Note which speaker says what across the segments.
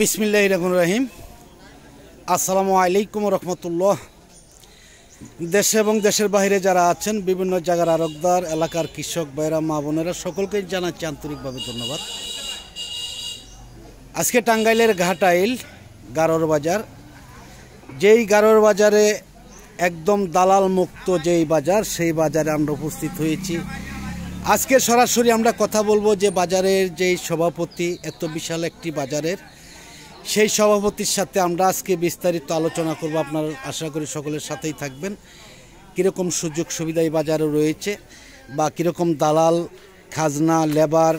Speaker 1: বিসমিল্লাহির রহমানির রহিম। আসসালামু আলাইকুম রহমতুল্লাহ। দেশে এবং দেশের বাইরে যারা আছেন, বিভিন্ন জায়গার আড়তদার, এলাকার কৃষক ভাইরা, মা বোনেরা, সকলকে জানাচ্ছি আন্তরিকভাবে ধন্যবাদ। আজকে টাঙ্গাইলের ঘাটাইল গারোর বাজার, যেই গারোর বাজারে একদম দালাল মুক্ত যেই বাজার, সেই বাজারে আমরা উপস্থিত হয়েছি। আজকে সরাসরি আমরা কথা বলবো যে বাজারের যেই সভাপতি, এত বিশাল একটি বাজারের, সেই সভাপতির সাথে আমরা আজকে বিস্তারিত আলোচনা করব। আপনারা আশা করি সকলের সাথেই থাকবেন। কীরকম সুযোগ সুবিধা এই বাজারে রয়েছে, বা কীরকম দালাল, খাজনা, লেবার,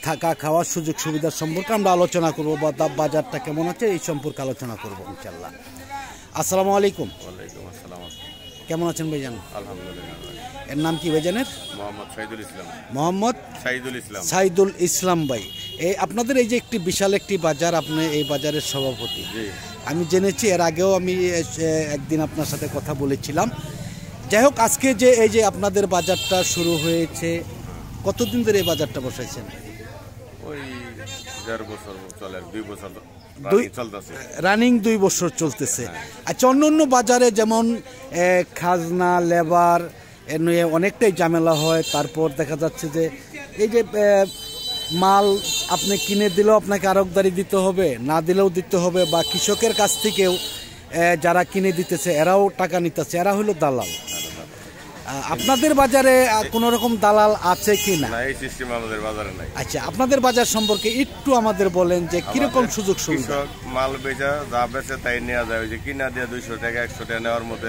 Speaker 1: থাকা খাওয়ার সুযোগ সুবিধার সম্পর্কে আমরা আলোচনা করব, বা বাজারটা কেমন আছে এই সম্পর্কে আলোচনা করব ইনশাল্লাহ। আসসালামু আলাইকুম।
Speaker 2: ওয়ালাইকুম আসসালাম।
Speaker 1: কেমন আছেন ভাইজান?
Speaker 2: আলহামদুলিল্লাহ।
Speaker 1: এর নাম কি ভাইজানের?
Speaker 2: মোহাম্মদ সাইদুল ইসলাম।
Speaker 1: মোহাম্মদ সাইদুল ইসলাম ভাই, এই আপনাদের এই যে একটি বিশাল একটি বাজার, আপনি এই বাজারের সভাপতি। আমি জেনেছি, এর আগেও আমি একদিন আপনার সাথে কথা বলেছিলাম। যাই হোক, আজকে যে এই যে আপনাদের বাজারটা শুরু হয়েছে, কতদিন ধরে এই বাজারটা বসাইছেন?
Speaker 2: ওই 1.5 বছর চলে, 2 বছর
Speaker 1: রানিং 2 বছর চলতেছে। আচ্ছা, অন্য অন্য বাজারে যেমন খাজনা, লেবার নিয়ে অনেকটাই ঝামেলা হয়। তারপর দেখা যাচ্ছে যে এই যে মাল আপনি কিনে দিলেও আপনাকে আড়তদারি দিতে হবে, না দিলেও দিতে হবে, বা কৃষকের কাছ থেকেও যারা কিনে দিতেছে এরাও টাকা নিতেছে, এরা হলো দালাল। আপনাদের বাজারে কোন রকম দালাল আছে কি না?
Speaker 2: এই সিস্টেম আমাদের বাজারে নাই।
Speaker 1: আচ্ছা, আপনাদের বাজার সম্পর্কে একটু আমাদের বলেন যে কিরকম সুযোগ সুবিধা।
Speaker 2: মাল বেচা যা বেচে তাই নেওয়া যায়, ওই যে কিনা দিয়ে 200 টাকা 100 টাকা নেওয়ার মতো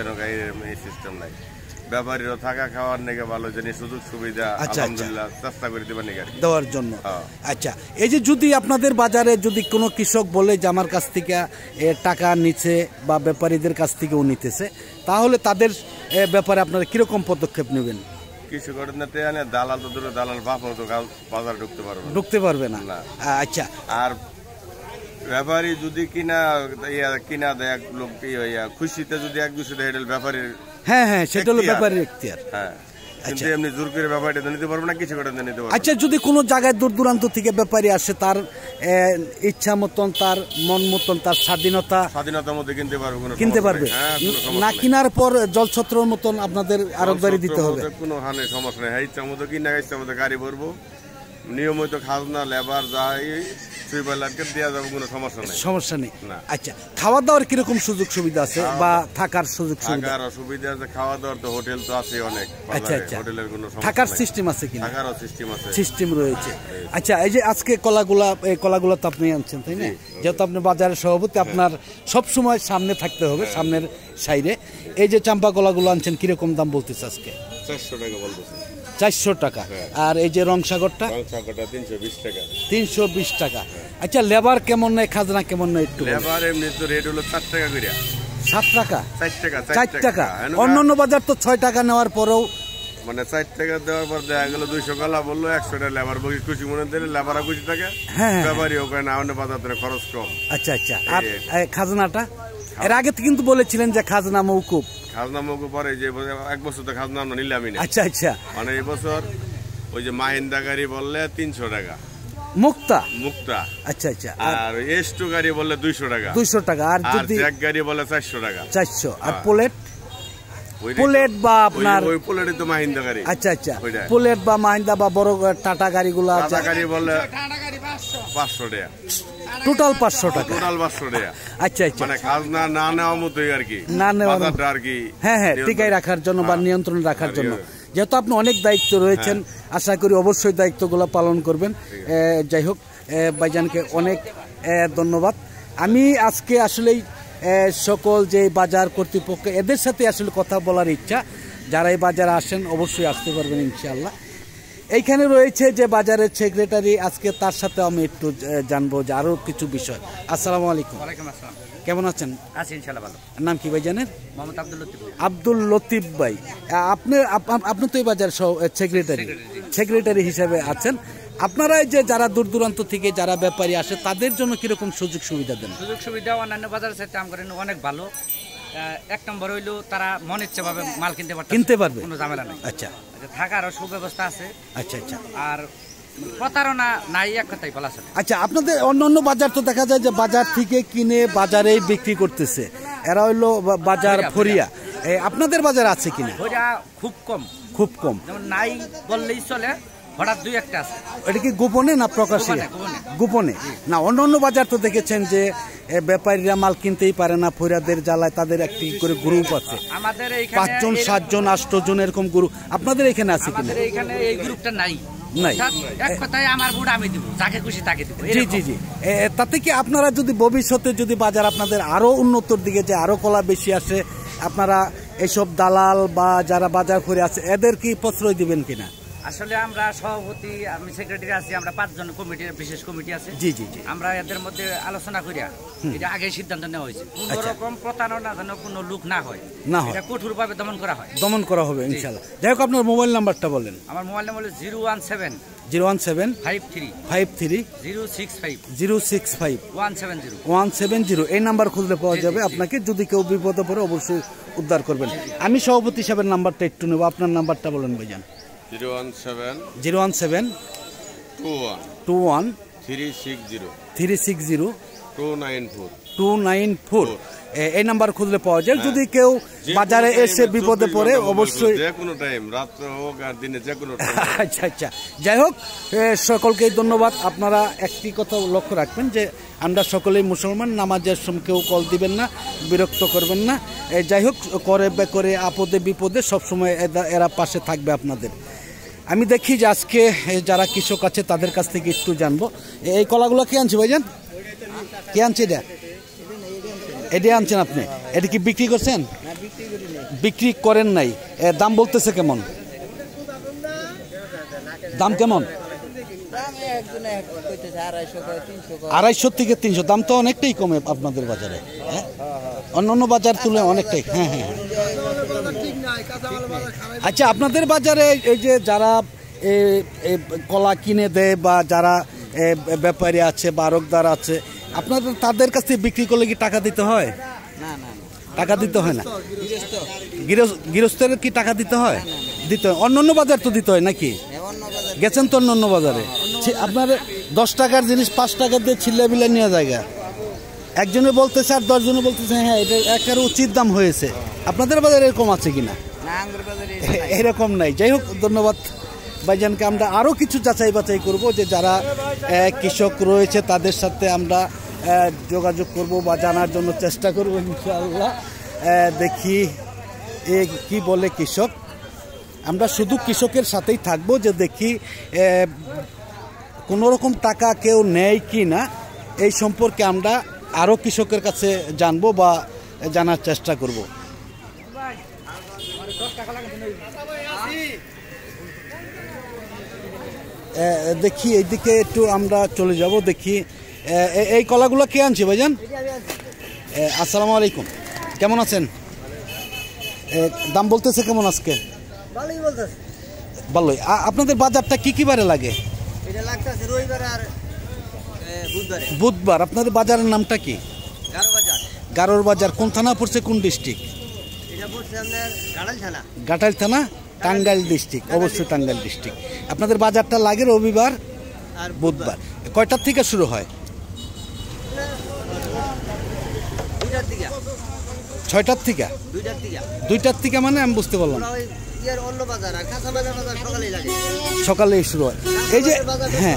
Speaker 2: এই সিস্টেম নাই। ব্যাপারীরা থাকা খাওয়ার নাকি ভালো জিনিস, সুযোগ সুবিধা আলহামদুলিল্লাহ চেষ্টা করে দেওয়ার জন্য। আচ্ছা, এই যে যদি আপনাদের বাজারে যদি কোনো কৃষক বলে যে আমার কাছ থেকে টাকা নিচ্ছে, বা ব্যাপারীদের কাছ থেকেও নিতেছে, তাহলে তাদের ব্যাপারে আপনারা কিরকম পদক্ষেপ নেবেন? কিছু করে না, দালাল তো দূরে, দালাল বাপ তো বাজার ঢুকতে পারবে না।
Speaker 1: আচ্ছা,
Speaker 2: আর ব্যাপারী যদি কিনা দেয় এক লোক খুশিতে যদি 1-200 টাকা ব্যাপারীর, হ্যাঁ হ্যাঁ, সেটা হলো ব্যাপারীর এখতিয়ার। হ্যাঁ, কিন্তু এমনি জোর করে ব্যাপারীটা নিতে পারবে না, কিছু করে নিতে পারবে।
Speaker 1: আচ্ছা, যদি কোনো জায়গায় দূর দূরান্ত থেকে ব্যাপারী আসে, তার ইচ্ছা মতন, তার মন মতন, তার স্বাধীনতার মধ্যে কিনতে পারবে, না কিনার পর জলছত্রর মতন আপনাদের আড়তদারি দিতে হবে?
Speaker 2: কোনো হানে সমস্যা নেই, ইচ্ছা মতো কিনা, ইচ্ছা মতো গাড়ি ভরবো, নিয়মিত খাজনা লেবার যায়
Speaker 1: সমস্যা নেই। আচ্ছা, খাওয়া দাওয়ার কিরকম সুযোগ সুবিধা আছে, বা থাকার সুযোগ সুবিধা?
Speaker 2: খাওয়া দাওয়ার তো হোটেল তো আছে অনেক।
Speaker 1: আচ্ছা আচ্ছা, থাকার সিস্টেম আছে কি? সিস্টেম রয়েছে। আচ্ছা, এই যে আজকে কলাগুলা তো আপনি আনছেন, তাই না? যেহেতু আপনি বাজারের সভাপতি, আপনার সবসময় সামনে থাকতে হবে, সামনের সাইডে। এই যে চাম্পা কলাগুলো আনছেন, কিরকম দাম বলতেছে আজকে?
Speaker 2: 400 টাকা বলতেছে।
Speaker 1: 400 টাকা। আর এই যে রং সাগরটা?
Speaker 2: 320 টাকা।
Speaker 1: 320 টাকা। আচ্ছা, লেবার কেমন নেয়, খাজনা কেমন নেয় একটু?
Speaker 2: লেবার এমনি তো রেট হলো 4 টাকা করে।
Speaker 1: 7 টাকা? 4 টাকা। অন্যান্য বাজার তো 6 টাকা নেওয়ার পরেও,
Speaker 2: মানে 4 টাকা দেওয়ার পর দেখা গেল 200 কলা বললো, 100 টাকা লেবার খুশি মনে দিলে লেবারও খুশি থাকে, ব্যাপারী ওখানে না, অন্য বাজার খরচ কম।
Speaker 1: আচ্ছা আচ্ছা। আর খাজনাটা এর আগে কিন্তু বলেছিলেন যে খাজনা মওকুফ।
Speaker 2: খাজনা মওকুফ পরে যে 1 বছর তো খাজনা আমরা নিলামই না।
Speaker 1: আচ্ছা আচ্ছা।
Speaker 2: মানে এই বছর ওই যে মাহিন্দা গাড়ি বললে 300 টাকা
Speaker 1: মুক্তা।
Speaker 2: আচ্ছা আচ্ছা। আর এস্টো গাড়ি বললে 200 টাকা। আর যদি জ্যাক গাড়ি বলে 400 টাকা।
Speaker 1: 400। আর পোলেট বা আপনার
Speaker 2: ওই পোলেটই তো মাহিন্দা গাড়ি।
Speaker 1: আচ্ছা আচ্ছা, পোলেট বা মাহিন্দা বা বড় টাটা গাড়িগুলো,
Speaker 2: টাটা গাড়ি বলে 500 টাকা।
Speaker 1: টোটাল 500 টাকা। আচ্ছা আচ্ছা,
Speaker 2: মানে খাজনা না নেওয়ার মতোই আর কি,
Speaker 1: না নেওয়ার
Speaker 2: আর কি।
Speaker 1: হ্যাঁ হ্যাঁ, টিকায় রাখার জন্য বা নিয়ন্ত্রণ রাখার জন্য। যেহেতু আপনি অনেক দায়িত্ব রয়েছেন, আশা করি অবশ্যই দায়িত্বগুলো পালন করবেন। যাই হোক, ভাইজানকে অনেক ধন্যবাদ। আমি আজকে আসলেই সকল যে বাজার কর্তৃপক্ষ, এদের সাথে আসলে কথা বলার ইচ্ছা। যারা এই বাজারে আসেন অবশ্যই আসতে পারবেন ইনশাআল্লাহ। এইখানে রয়েছে যে বাজারের সেক্রেটারি, আজকে তার সাথে আমি একটু জানবো যে আরো কিছু বিষয়। আসসালামু আলাইকুম।
Speaker 3: ওয়ালাইকুম আসসালাম।
Speaker 1: কেমন আছেন?
Speaker 3: আছি ইনশাআল্লাহ ভালো।
Speaker 1: নাম কি ভাই জানেন?
Speaker 3: মোহাম্মদ
Speaker 1: আব্দুল লতিফ ভাই। আপনি তো এই বাজার সেক্রেটারি হিসেবে আছেন। আপনারা যে যারা দূর দূরান্ত থেকে যারা ব্যাপারী আসে, তাদের জন্য কিরকম সুযোগ সুবিধা দেন?
Speaker 3: সুযোগ সুবিধা অন্যান্য বাজারের সাথে আমাদের অনেক ভালো। এক নম্বর হইলো তারা মন ইচ্ছে ভাবে মাল কিনতে পারবে, কোনো ঝামেলা নাই।
Speaker 1: আচ্ছা,
Speaker 3: থাকারও সুব্যবস্থা আছে।
Speaker 1: আচ্ছা আচ্ছা।
Speaker 3: আর প্রতারণা নাই, এক কথাই বলা চলে।
Speaker 1: আচ্ছা, আপনাদের অন্যান্য বাজার তো দেখা যায় যে বাজার থেকে কিনে বাজারেই বিক্রি করতেছে, এরা হইলো বাজার ফরিয়া। আপনাদের বাজার আছে কিনা?
Speaker 3: খুব কম,
Speaker 1: খুব কম,
Speaker 3: যেমন নাই বললেই চলে, হঠাৎ দুই একটা আছে।
Speaker 1: এটা কি গোপনে না প্রকাশ্যে? গোপনে না। অন্যান্য বাজার তো দেখেছেন যে ব্যাপারীরা মাল কিনতেই পারে না, ফরিয়াদের জ্বালায় তাদের একটি করে গ্রুপ আছে,
Speaker 3: আমাদের
Speaker 1: 5 জন 7 জন 8 জন এরকম গ্রুপ। আপনাদের এখানে আছে কিনা?
Speaker 3: এখানে এই গ্রুপটা নাই।
Speaker 1: নাই,
Speaker 3: এক কথায় আমার বুড়া আমি দিব, যাকে খুশি তাকে দিব।
Speaker 1: জি জি জি। তাতে কি আপনারা যদি ভবিষ্যতে যদি বাজার আপনাদের আরো উন্নতর দিকে যায়, আরো কলা বেশি আসে, আপনারা এইসব দালাল বা যারা বাজার করে আছে এদের কি প্রশ্রয় দিবেন কিনা?
Speaker 3: আসলে আমরা সভাপতি, আমি সেক্রেটারি আছি, আমরা 5 জন কমিটির বিশেষ কমিটি আছে।
Speaker 1: জি জি জি।
Speaker 3: আমরা এদের মধ্যে আলোচনা করিয়া এটা আগে সিদ্ধান্ত নেওয়া হয়েছে, কোন রকম প্রতারণা যেন কোনো লোক না হয়, এটা কঠোরভাবে দমন করা হয়। দমন করা হবে ইনশাআল্লাহ।
Speaker 1: যাই হোক, আপনার মোবাইল নাম্বারটা বলেন।
Speaker 3: আমার মোবাইল নাম্বার হলো 017
Speaker 1: 53 065 170 এই নাম্বার খুঁজলে পাওয়া যাবে আপনাকে। যদি কেউ বিপদে পড়ে অবশ্যই উদ্ধার করবেন। আমি সভাপতি হিসাবে নাম্বারটা একটু নেব, আপনার নাম্বারটা বলেন ভাইজান। 017 21 360 294 এই নাম্বার খুঁজলে পাওয়া যায়। যদি কেউ বাজারে এসে বিপদে পড়ে অবশ্যই
Speaker 2: যেকোনো টাইম, রাত্রে হোক আর দিনে যেকোনো টাইম।
Speaker 1: আচ্ছা আচ্ছা, যাই হোক, সকলকে ধন্যবাদ। আপনারা একটি কথা লক্ষ্য রাখবেন যে আমরা সকলেই মুসলমান, নামাজের সময় কেউ কল দিবেন না, বিরক্ত করবেন না। যাই হোক, করে আপদে বিপদে সবসময় এরা পাশে থাকবে আপনাদের। আমি দেখি যে আজকে যারা কৃষক আছে তাদের কাছ থেকে একটু জানবো। এই কলাগুলো কে আনছে ভাইজান? কে আনছে এটা? এটা আনছেন আপনি? এটা কি বিক্রি করছেন? বিক্রি করেন নাই। দাম বলতেছে কেমন? দাম কেমন? 250 থেকে 300। দাম তো অনেকটাই কমে আপনাদের বাজারে, অন্যান্য বাজার তুলে অনেকটাই। হ্যাঁ হ্যাঁ। আচ্ছা, আপনাদের বাজারে এই যে যারা কলা কিনে দেয় বা যারা ব্যাপারী আছে বা আড়তদার আছে, আপনাদের তাদের কাছ থেকে বিক্রি করলে কি টাকা দিতে হয়?
Speaker 3: না না,
Speaker 1: টাকা দিতে হয় না। গৃহস্থের কি টাকা দিতে হয়? দিতে হয়। অন্যান্য বাজার তো দিতে হয় নাকি? গেছেন তো অন্যান্য বাজারে, আপনার 10 টাকার জিনিস 5 টাকা দিয়ে ছিল্লা বিলা নেওয়া জায়গা। একজনে বলতেছে আর 10 জনে বলতেছে হ্যাঁ এটা একেবারে উচিত দাম হয়েছে। আপনাদের বাজারে এরকম আছে কিনা? এরকম নাই। যাই হোক, ধন্যবাদ ভাইজানকে। আমরা আরও কিছু যাচাই বাছাই করব, যে যারা কৃষক রয়েছে তাদের সাথে আমরা যোগাযোগ করব বা জানার জন্য চেষ্টা করব ইনশাআল্লাহ। দেখি কি বলে কৃষক। আমরা শুধু কৃষকের সাথেই থাকবো, যে দেখি কোনো রকম টাকা কেউ নেয় কি না, এই সম্পর্কে আমরা আরও কৃষকের কাছে জানবো বা জানার চেষ্টা করব। দেখি এইদিকে একটু আমরা চলে যাব। দেখি এই কলাগুলো কে আনছে ভাইজান? আসসালামু আলাইকুম, কেমন আছেন? দাম বলতেছে কেমন আজকে? ভালোই। আপনাদের বাজারটা কি কি বারে লাগে? বুধবার। আপনাদের বাজারের নামটা কি? গারোর বাজার। কোন থানা পড়ছে, কোন ডিস্ট্রিক্ট? ঘাটাইল থানা, টাঙ্গাইল ডিস্ট্রিক্ট। অবশ্যই টাঙ্গাইল ডিস্ট্রিক্ট। আপনাদের বাজারটা লাগে রবিবার আর বুধবার। কয়টার থেকে শুরু হয়? 6টার থেকে? 2টার থেকে মানে আমি বুঝতে পারলাম। সকালেই শুরু হয়। এই যে হ্যাঁ,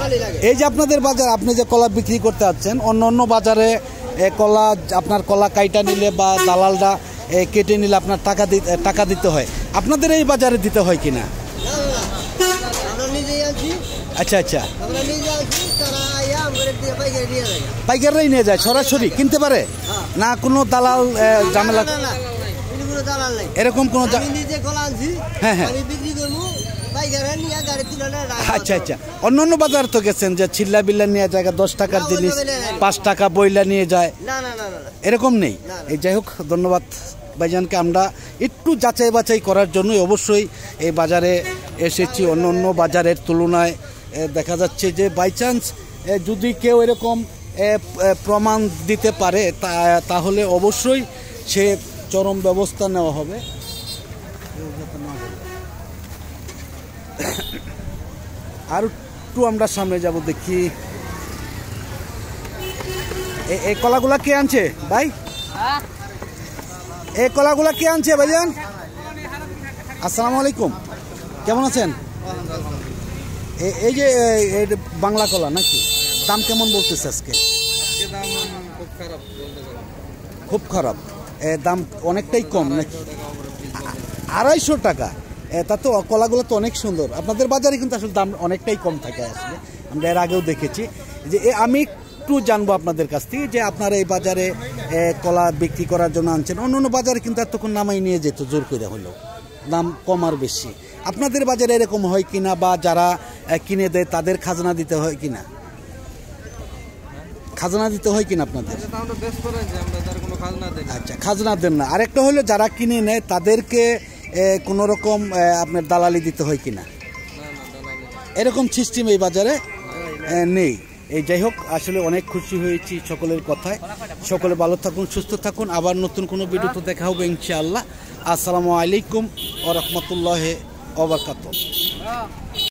Speaker 1: এই যে আপনাদের বাজার, আপনি যে কলা বিক্রি করতে যাচ্ছেন, অন্য বাজারে কলা আপনার কলা কাইটা নিলে বা দালালরা কেটে নিলে আপনার টাকা দিতে হয়, আপনাদের এই বাজারে দিতে হয় কিনা? আচ্ছা আচ্ছা, পাইকাররাই নিয়ে যায়, সরাসরি কিনতে পারে না? কোনো দালাল ঝামেলা এরকম কোনো? হ্যাঁ হ্যাঁ, আচ্ছা আচ্ছা। অন্যান্য বাজার তো গেছেন যে ছিল্লা বিল্লা নিয়ে যায়, 10 টাকার জিনিস 5 টাকা বইলা নিয়ে যায়, এরকম নেই। এই যাই হোক, ধন্যবাদ ভাইজানকে। আমরা একটু যাচাই বাছাই করার জন্যই অবশ্যই এই বাজারে এসেছি। অন্য বাজারের তুলনায় দেখা যাচ্ছে যে বাইচান্স যদি কেউ এরকম প্রমাণ দিতে পারে তাহলে অবশ্যই সে চরম ব্যবস্থা নেওয়া হবে। আর একটু আমরা সামনে যাব, দেখি এই কলাগুলা কে আনছে ভাই? এই কলাগুলা কে আনছে ভাইজান? আসসালামু আলাইকুম, কেমন আছেন? এই যে বাংলা কলা নাকি, দাম কেমন বলতেছে আজকে? খুব খারাপ, দাম অনেকটাই কম নাকি? 250 টাকা। তা তো কলাগুলো তো অনেক সুন্দর। আপনাদের বাজারে কিন্তু আসলে দাম অনেকটাই কম থাকে আসলে, আমরা এর আগেও দেখেছি। যে আমি একটু জানবো আপনাদের কাছ থেকে যে আপনারা এই বাজারে কলা বিক্রি করার জন্য আনছেন, অন্য অন্য বাজারে কিন্তু এতক্ষণ নামাই নিয়ে যেত জোর করে হলেও, দাম কম আর বেশি। আপনাদের বাজারে এরকম হয় কিনা, বা যারা কিনে দেয় তাদের খাজনা দিতে হয় কিনা? খাজনা দিতে হয় কিনা আপনাদের? আচ্ছা, খাজনা দেন না। আরেকটা হলো যারা কিনে নেয় তাদেরকে কোনো রকম আপনার দালালি দিতে হয় কিনা? এরকম সিস্টেম এই বাজারে নেই। এই যাই হোক, আসলে অনেক খুশি হয়েছি সকলের কথায়। সকলে ভালো থাকুন, সুস্থ থাকুন। আবার নতুন কোনো ভিডিওতে দেখা হবে ইনশাআল্লাহ। আসসালামু আলাইকুম ওয়া রাহমাতুল্লাহি ওয়া বারাকাতুহু।